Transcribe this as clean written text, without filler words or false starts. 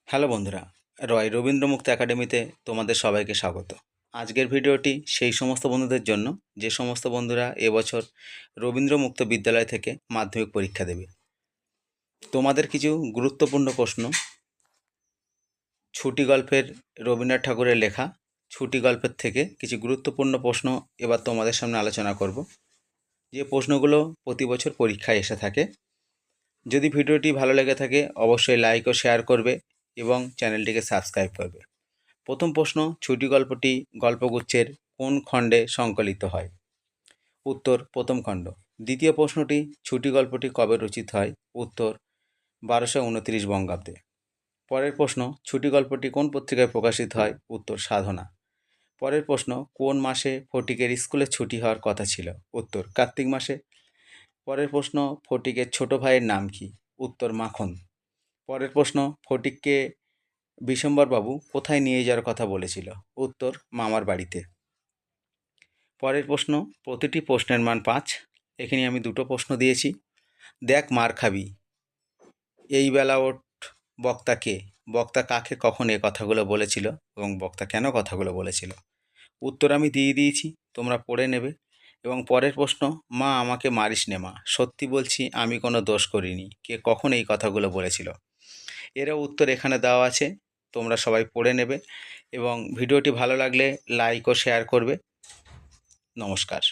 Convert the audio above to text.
Hello বন্ধুরা, রয় রবীন্দ্রমুক্ত একাডেমিতে তোমাদের সবাইকে স্বাগত। আজকের ভিডিওটি সেই সমস্ত বন্ধুদের জন্য যে সমস্ত বন্ধুরা এবছর রবীন্দ্রমুক্ত বিদ্যালয় থেকে মাধ্যমিক পরীক্ষা দেবে। তোমাদের কিছু গুরুত্বপূর্ণ প্রশ্ন ছুটি গল্পের রবীন্দ্রনাথ ঠাকুরের লেখা ছুটি গল্পের থেকে কিছু গুরুত্বপূর্ণ প্রশ্ন এবার তোমাদের সামনে আলোচনা করব, যে প্রশ্নগুলো প্রতি বছর পরীক্ষায় এসে থাকে। যদি ভিডিওটি ভালো লেগে থাকে অবশ্যই লাইক ও শেয়ার করবে এবং চ্যানেলটিকে সাবস্ক্রাইব করবে। প্রথম প্রশ্ন, ছুটি গল্পটি গল্পগুচ্ছের কোন খণ্ডে সংকলিত হয়? উত্তর, প্রথম খণ্ড। দ্বিতীয় প্রশ্নটি, ছুটি গল্পটি কবে রচিত হয়? উত্তর, 1229 বঙ্গাব্দে। পরের প্রশ্ন, ছুটি গল্পটি কোন পত্রিকায় প্রকাশিত হয়? উত্তর, সাধনা। পরের প্রশ্ন, কোন মাসে ফটিকের স্কুলে ছুটি হওয়ার কথা ছিল? উত্তর, কার্তিক মাসে। পরের প্রশ্ন, ফটিকের ছোট ভাইয়ের নাম কি? উত্তর, মাখন। পরের প্রশ্ন, ফটিককে বিশম্বরবাবু কোথায় নিয়ে যাওয়ার কথা বলেছিল? উত্তর, মামার বাড়িতে। পরের প্রশ্ন, প্রতিটি প্রশ্নের মান 5। এখানে আমি দুটো প্রশ্ন দিয়েছি। দেখ মার খাবি, এই বেলা ওঠ, বক্তা কে? বক্তা কাকে কখন এ কথাগুলো বলেছিল এবং বক্তা কেন কথাগুলো বলেছিল? উত্তর আমি দিয়ে দিয়েছি, তোমরা পড়ে নেবে। এবং পরের প্রশ্ন, মা আমাকে মারিস নে মা, সত্যি বলছি আমি কোনো দোষ করিনি, কে কখন এই কথাগুলো বলেছিল? এরও উত্তর এখানে দেওয়া আছে, তোমরা সবাই পড়ে নেবে এবং ভিডিওটি ভালো লাগলে লাইক ও শেয়ার করবে। নমস্কার।